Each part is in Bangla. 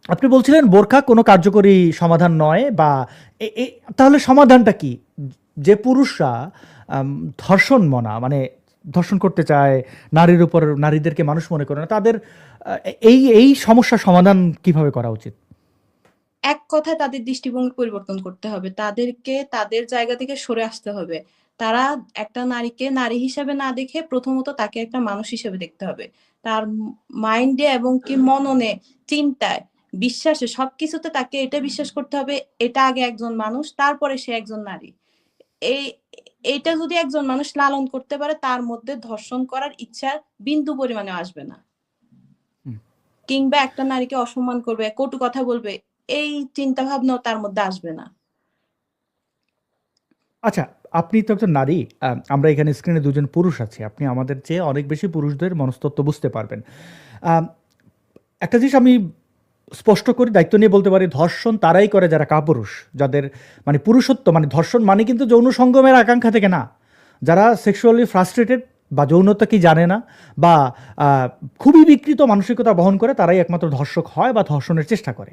আপনি বলছিলেন বোরখা কোনো কার্যকরী সমাধান নয়, বা তাহলে সমাধানটা কি? যে পুরুষরা আম, ধর্ষণ মনা মানে ধর্ষণ করতে চায়, নারীর উপর নারীদেরকে মানুষ মনে করে না, তাদের এই এই সমস্যার সমাধান কিভাবে করা উচিত? এক কথায় তাদের দৃষ্টিভঙ্গি পরিবর্তন করতে হবে, তাদেরকে তাদের জায়গা থেকে সরে আসতে হবে। তারা একটা নারীকে নারী হিসেবে না দেখে প্রথমত তাকে একটা মানুষ হিসেবে দেখতে হবে। তার মাইন্ডে এবং কি মননে, চিন্তায়, বিশ্বাসে, সবকিছুতে তাকে এটা বিশ্বাস করতে হবে, এটা আগে একজন মানুষ, তারপরে সে একজন নারী। এই এইটা যদি একজন মানুষ লালন করতে পারে, তার মধ্যে ধর্ষণ করার ইচ্ছা বিন্দু পরিমাণে আসবে না, হুম। কিংবা একটা নারীকে অসম্মান করবে, কটু কথা বলবে, এই চিন্তা ভাবনাও তার মধ্যে আসবে না। আচ্ছা, আপনি তো একজন নারী, আমরা এখানে স্ক্রিনে দুজন পুরুষ আছি, আপনি আমাদের চেয়ে অনেক বেশি পুরুষদের মনস্তত্ত্ব বুঝতে পারবেন। আম, একটা জিনিস আমি স্পষ্ট করে দায়িত্ব নিয়ে বলতে পারি, ধর্ষণ তারাই করে যারা কাপুরুষ, যাদের মানে পুরুষত্ব, মানে ধর্ষণ মানে কিন্তু যৌন সঙ্গমের আকাঙ্ক্ষা থেকে না, যারা সেক্সুয়ালি ফ্রাস্ট্রেটেড বা যৌনতা কি জানে না, বা খুবই বিকৃত মানসিকতা বহন করে, তারাই একমাত্র ধর্ষক হয় বা ধর্ষণের চেষ্টা করে।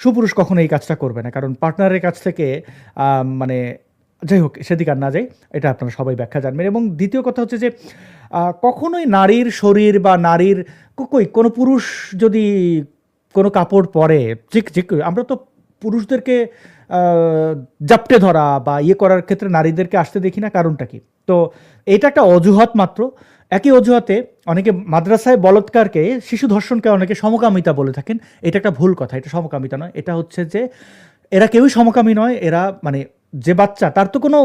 সুপুরুষ কখনো এই কাজটা করবে না, কারণ পার্টনারের কাছ থেকে মানে যাই হোক সেদিকে আর না যাই, এটা আপনারা সবাই ব্যাখ্যা জানবেন। এবং দ্বিতীয় কথা হচ্ছে যে কখনোই নারীর শরীর বা নারীর কই কোনো পুরুষ যদি কোনো কাপড় পরে, যে যে আমরা তো পুরুষদেরকে জাপটে ধরা বা ইয়ে করার ক্ষেত্রে নারীদেরকে আসতে দেখি না, কারণটা কি? তো এটা একটা অজুহাত মাত্র। একই অজুহাতে অনেকে মাদ্রাসায় বলৎকারকে, শিশু ধর্ষণকে অনেকে সমকামিতা বলে থাকেন। এটা একটা ভুল কথা, এটা সমকামিতা নয়, এটা হচ্ছে যে এরা কেউই সমকামী নয়, এরা মানে যে বাচ্চা তার তো কোনো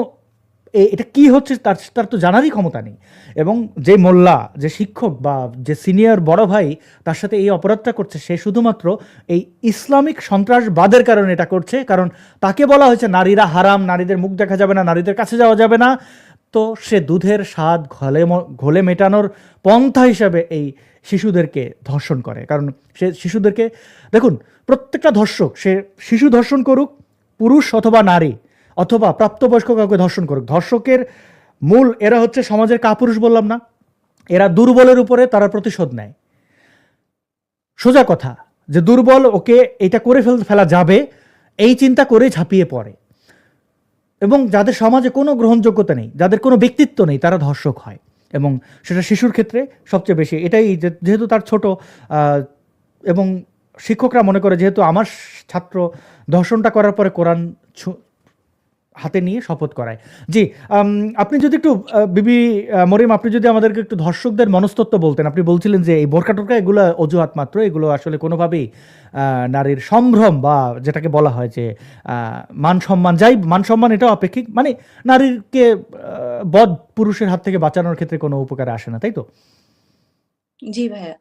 এটা কি হচ্ছে তার তার তো জানারই ক্ষমতা নেই। এবং যে মোল্লা, যে শিক্ষক বা যে সিনিয়র বড় ভাই তার সাথে এই অপরাধটা করছে, সে শুধুমাত্র এই ইসলামিক সন্ত্রাসবাদের কারণে এটা করছে, কারণ তাকে বলা হয়েছে নারীরা হারাম, নারীদের মুখ দেখা যাবে না, নারীদের কাছে যাওয়া যাবে না। তো সে দুধের স্বাদ ঘোলে মেটানোর পন্থা হিসাবে এই শিশুদেরকে ধর্ষণ করে। কারণ সে শিশুদেরকে, দেখুন, প্রত্যেকটা ধর্ষক সে শিশু ধর্ষণ করুক, পুরুষ অথবা নারী অথবা প্রাপ্তবয়স্ক কাউকে ধর্ষণ করুক, ধর্ষকের মূল এরা হচ্ছে সমাজের কাপুরুষ, বললাম না, এরা দুর্বলের উপরে তারা প্রতিশোধ নেয়। সোজা কথা, যে দুর্বল ওকে এটা করে ফেলা যাবে, এই চিন্তা করে ঝাঁপিয়ে পড়ে। এবং যাদের সমাজে কোনো গ্রহণযোগ্যতা নেই, যাদের কোনো ব্যক্তিত্ব নেই, তারা ধর্ষক হয়। এবং সেটা শিশুর ক্ষেত্রে সবচেয়ে বেশি। এটাই যেহেতু তার ছোট, এবং শিক্ষকরা মনে করে যেহেতু আমার ছাত্র ধর্ষণটা করার পরে কোরআন হাতে নিয়ে শপথ করায়। জি, আম, আপনি যদি একটু বিবি মরিম, আপনি যদি আমাদেরকে একটু ধর্ষকদের মনস্তত্ত্ব বলতেন। আপনি বলছিলেন যে এই বোরকা টোরকা এগুলো অজুহাত মাত্র, এগুলো আসলে কোনোভাবেই নারীর সম্ভ্রম বা যেটাকে বলা হয় যে মান সম্মান, যাই মান সম্মান এটাও আপেক্ষিক, মানে নারীকে বদ পুরুষের হাত থেকে বাঁচানোর ক্ষেত্রে কোনো উপকারে আসে না, তাই তো? জি ভাইয়া,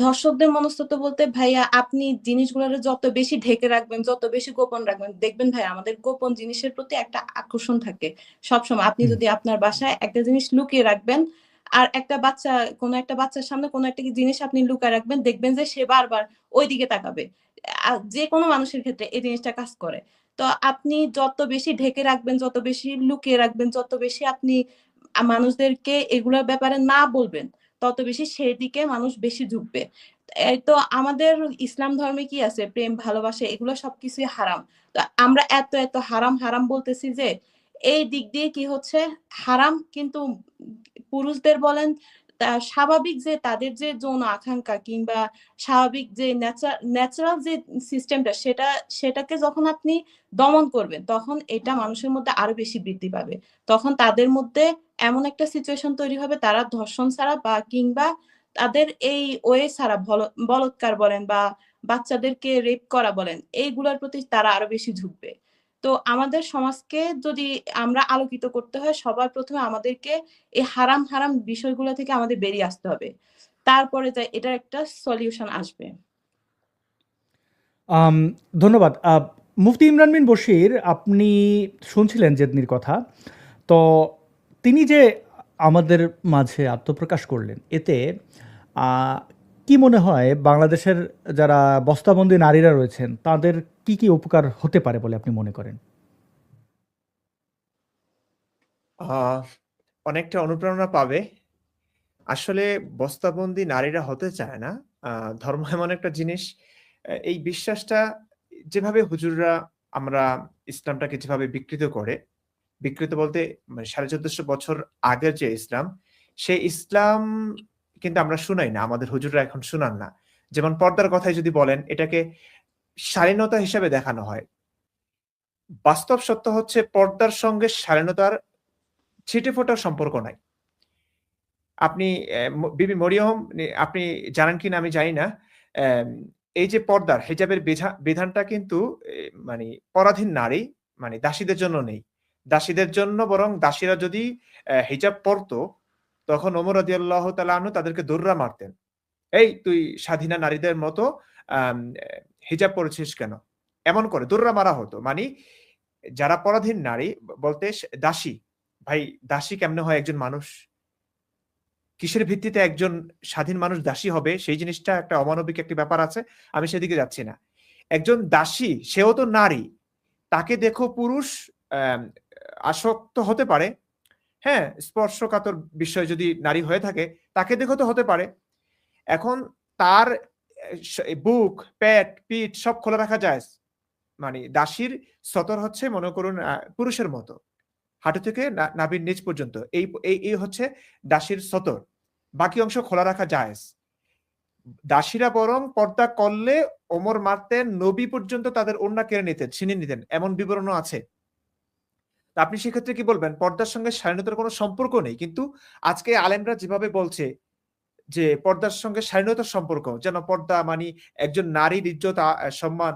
ধর্ষকদের মনস্তত্ত্ব বলতে ভাইয়া, আপনি জিনিসগুলোর যত বেশি ঢেকে রাখবেন, যত বেশি গোপন রাখবেন, দেখবেন ভাইয়া আমাদের গোপন জিনিসের প্রতি একটা আকর্ষণ থাকে সবসময়। আপনি হুম। যদি আপনার বাসায় একটা জিনিস লুকিয়ে রাখবেন, আর একটা বাচ্চা, কোনো একটা বাচ্চার সামনে কোনো একটা জিনিস আপনি লুকায় রাখবেন, দেখবেন যে সে বারবার ওই দিকে তাকাবে। যে কোনো মানুষের ক্ষেত্রে এই জিনিসটা কাজ করে। তো আপনি যত বেশি ঢেকে রাখবেন, যত বেশি লুকিয়ে রাখবেন, যত বেশি আপনি মানুষদেরকে এগুলোর ব্যাপারে না বলবেন, তত বেশি সেদিকে মানুষ বেশি ঝুঁকবে। এই তো আমাদের ইসলাম ধর্মে কি আছে, প্রেম, ভালোবাসা, এগুলো সবকিছুই হারাম। তো আমরা এত এত হারাম হারাম বলতেছি যে এই দিক দিয়ে কি হচ্ছে, হারাম। কিন্তু পুরুষদের বলেন, স্বাভাবিক যে তাদের যে যৌন আকাঙ্ক্ষা কিংবা স্বাভাবিক যে ন্যাচারাল যে সিস্টেমটা, সেটাকে যখন আপনি দমন করবেন, তখন এটা মানুষের মধ্যে আরো বেশি বৃদ্ধি পাবে। তখন তাদের মধ্যে এমন একটা সিচুয়েশন তৈরি হবে, তারা ধর্ষণ ছাড়া বা কিংবা তাদের এই ওয়ে ছাড়া, বলৎকার বলেন বা বাচ্চাদেরকে রেপ করা বলেন, এইগুলোর প্রতি তারা আরো বেশি ঝুঁকবে। তো আমাদের সমাজকে যদি আমরা আলোকিত করতে হয়, সবার প্রথমে আমাদেরকে এই হারাম হারাম বিষয়গুলো থেকে আমাদের বেরিয়ে আসতে হবে, তারপরে যাই এটার একটা সলিউশন আসবে। আম, ধন্যবাদ। মুফতি ইমরান বিন বশির, আপনি শুনছিলেন জেদনির কথা। তো তিনি যে আমাদের মাঝে আত্মপ্রকাশ করলেন, এতে আহ, কি মনে হয় বাংলাদেশের যারা বস্তাবন্দি নারীরা রয়েছেন তাদের কি কি উপকার হতে পারে বলে আপনি মনে করেন? আহ অনেকটা অনুপ্রেরণা পাবে। আসলে বস্তাবন্দী নারীরা হতে চায় না। ধর্ম এমন একটা জিনিস, এই বিশ্বাসটা যেভাবে হুজুররা আমরা ইসলামটাকে যেভাবে বিকৃত বলতে মানে 1450 বছর আগের যে ইসলাম, সেই ইসলাম কিন্তু আমরা শুনাই না। আমাদের হুজুররা এখন শুনান না। যেমন পর্দার কথাই যদি বলেন, এটাকে শালীনতা হিসেবে দেখানো হয়। বাস্তব সত্য হচ্ছে পর্দার সঙ্গে শালীনতার ছিটেফোঁটার সম্পর্ক নাই। আপনি বিবি মরিয়ম আপনি জানেন কিনা আমি জানি না। অ্যাম এই যে পর্দার হিজাবের বিধানটা কিন্তু মানে পরাধীন নারী মানে দাসীদের জন্য নেই। দাসীদের জন্য বরং দাসীরা যদি হিজাব পরতো তখন ওমর রাদিয়াল্লাহু তাআলা আনহু তাদেরকে দৌড়া মারতেন। "এই তুই স্বাধীনা নারীদের মতো আম অ্যা হিজাব পড়েছিস কেন?" এমন করে দৌড়া মারা হতো। মানি যারা পরাধীন নারী বলতে দাসী। ভাই দাসী কেমনে হয় একজন মানুষ? কিসের ভিত্তিতে একজন স্বাধীন মানুষ দাসী হবে সেই জিনিসটা একটা অমানবিক একটি ব্যাপার আছে। আমি সেদিকে যাচ্ছি না। একজন দাসী সেও তো নারী। তাকে দেখো পুরুষ অ্যাম আসক্ত হতে পারে। হ্যাঁ? স্পর্শকাতর বিষয় যদি নারী হয়ে থাকে, তাকে দেখেও তো হতে পারে। এখন তার বুক, পেট, পিঠ সব খোলা রাখা জায়েজ। মানে দাসীর সতর হচ্ছে মনে করুন পুরুষের মতো। হাঁটু থেকে নাভির নিচ পর্যন্ত। এই হচ্ছে দাসীর সতর। বাকি অংশ খোলা রাখা জায়েজ। দাসীরা বরং পর্দা করলে ওমর মারতেন, নবী পর্যন্ত তাদের ওড়না কেড়ে নিতেন, ছিনিয়ে নিতেন। এমন বিবরণও আছে। তো আপনি সেক্ষেত্রে কি বলবেন? পর্দার সঙ্গে স্বাধীনতার কোনো সম্পর্ক নেই। কিন্তু আজকে আলেমরা যেভাবে বলছে যে পর্দার সঙ্গে স্বাধীনতার সম্পর্ক। যেন পর্দা মানি একজন নারীর ইজ্জত, সম্মান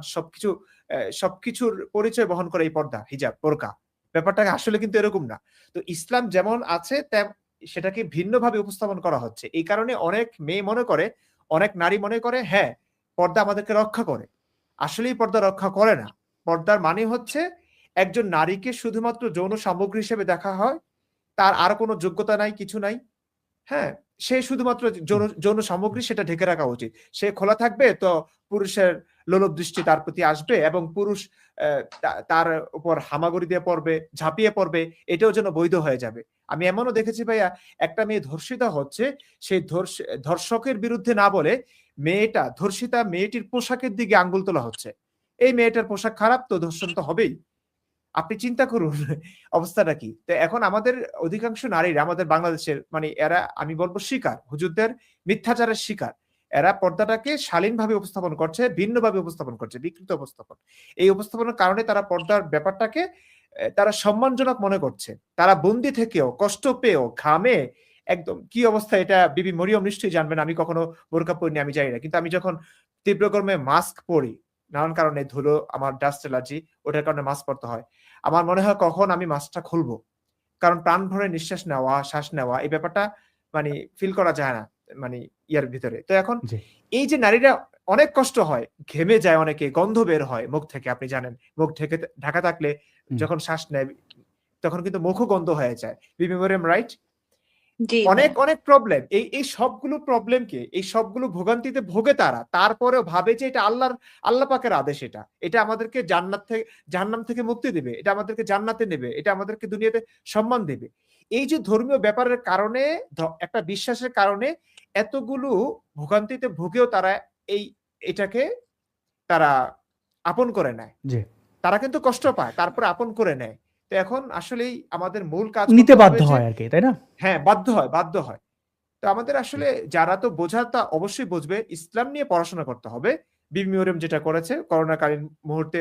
সবকিছুর পরিচয় বহন করে এই পর্দা, হিজাব, বোরকা। ব্যাপারটা আসলে কিন্তু এরকম না। তো ইসলাম যেমন আছে সেটাকে ভিন্নভাবে উপস্থাপন করা হচ্ছে। এই কারণে অনেক মেয়ে মনে করে, অনেক নারী মনে করে হ্যাঁ, পর্দা আমাদেরকে রক্ষা করে। আসলেই পর্দা রক্ষা করে না। পর্দার মানে হচ্ছে একজন নারীকে শুধুমাত্র যৌন সামগ্রী হিসেবে দেখা হয়। তার আর কোনো যোগ্যতা নাই, কিছু নাই। হ্যাঁ? সে শুধুমাত্র হুম, যৌন সামগ্রী সেটা ঢেকে রাখা উচিত। সে খোলা থাকবে তো পুরুষের লোলুপ দৃষ্টি তার প্রতি আসবে এবং পুরুষ তার উপর হামাগুড়ি দিয়ে পড়বে, ঝাঁপিয়ে পড়বে, এটাও যেন বৈধ হয়ে যাবে। আমি এমনও দেখেছি ভাইয়া, একটা মেয়ে ধর্ষিতা হচ্ছে, সেই ধর্ষকের বিরুদ্ধে না বলে ধর্ষিতা মেয়েটির পোশাকের দিকে আঙ্গুল তোলা হচ্ছে। এই মেয়েটার পোশাক খারাপ তো ধর্ষণ তো হবেই। আপনি চিন্তা করুন অবস্থাটা কি? তো এখন আমাদের অধিকাংশ নারীরা আমাদের বাংলাদেশের মানে এরা আমি বলব শিকার। হুজুরদের মিথ্যাচারের শিকার। এরা পর্দাটাকে শালীনভাবে উপস্থাপন করছে, ভিন্নভাবে উপস্থাপন করছে, বিকৃত উপস্থাপন। এই উপস্থাপনের কারণে তারা পর্দার ব্যাপারটাকে তারা সম্মানজনক মনে করছে। তারা বন্দি থেকেও, কষ্ট পেয়েও, ঘামে একদম কি অবস্থা এটা বিবি মরিয়ম নিশ্চয়ই জানবেন। আমি কখনো বোরকা পরিনি আমি জানি না। কিন্তু আমি যখন তীব্র গরমে মাস্ক পরি, নানান কারণে ধুলো, আমার ডাস্ট অ্যালার্জি, ওটার কারণে মাস্ক পরতে হয়। আমার মনে হয় কখন আমি মাস্কটা খুলবো। কারণ প্রাণ ভরে নিঃশ্বাস নেওয়া, শ্বাস নেওয়া এই ব্যাপারটা মানি ফিল করা যায় না। মানি ইয়ার ভিতরে। তো এখন জি। এই যে নারীরা অনেক কষ্ট হয়, ঘেমে যায় অনেকে, গন্ধ বের হয় মুখ থেকে আপনি জানেন। মুখ ঢাকা থাকলে হুম। যখন শ্বাস নেয় তখন কিন্তু মুখও গন্ধ হয়ে যায়। বিবি মরিয়ম রাইট? জি অনেক, ভাইয়া। অনেক প্রবলেম। এই সবগুলো প্রবলেমকে, এই সবগুলো ভোগান্তিতে ভোগে তারা। তারপরেও ভাবে যে এটা আল্লাহ পাকের আদেশ এটা। এটা আমাদেরকে জাহান্নাম থেকে মুক্তি দিবে। এটা আমাদেরকে জান্নাতে নেবে। এটা আমাদেরকে দুনিয়াতে সম্মান দেবে। এই যে ধর্মীয় ব্যাপারের কারণে একটা বিশ্বাসের কারণে এতগুলো ভোগান্তিতে ভুগেও তারা এই এটাকে তারা আপন করে নেয়। জি। তারা কিন্তু কষ্ট পায়। তারপরে আপন করে নেয়। তো এখন আসলেই আমাদের মূল কাজ নিতে করতে হবে বাধ্য যে হয় আরকি, তাই না? হ্যাঁ, বাধ্য হয়। তো আমাদের জি। আসলে যারা তো বোঝার তা অবশ্যই বুঝবে। ইসলাম নিয়ে পড়াশোনা করতে হবে। বিবি মরিয়ম যেটা করেছে করোনাকালীন মুহূর্তে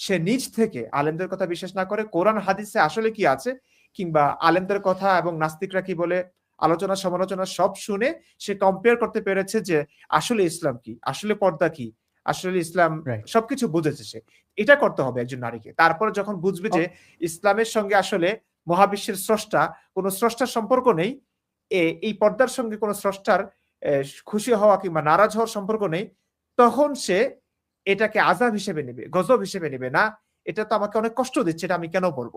সে নিজ থেকে আলেমদের কথা বিশ্বাস না করে কোরআন হাদিসে আসলে কি আছে কিংবা আলেমদের কথা এবং নাস্তিকরা কি বলে আলোচনা সমালোচনা সব শুনে সে কম্পেয়ার করতে পেরেছে যে আসলে ইসলাম কি? আসলে পর্দা কি? আসলে ইসলাম রাইট। সবকিছু বুঝেছে সে। এটা করতে হবে একজন নারীকে। তারপরে যখন বুঝবে অ যে ইসলামের সঙ্গে আসলে মহাবিশ্বের স্রষ্টা, কোন স্রষ্টার সম্পর্ক নেই। এই পর্দার সঙ্গে কোন স্রষ্টার এ খুশি হওয়া কিংবা নারাজ হওয়ার সম্পর্ক নেই। তখন সে এটাকে আযাব হিসেবে নিবে, গজব হিসেবে নিবে। না, এটা তো আমাকে অনেক কষ্ট দিচ্ছে, এটা আমি কেন পড়ব?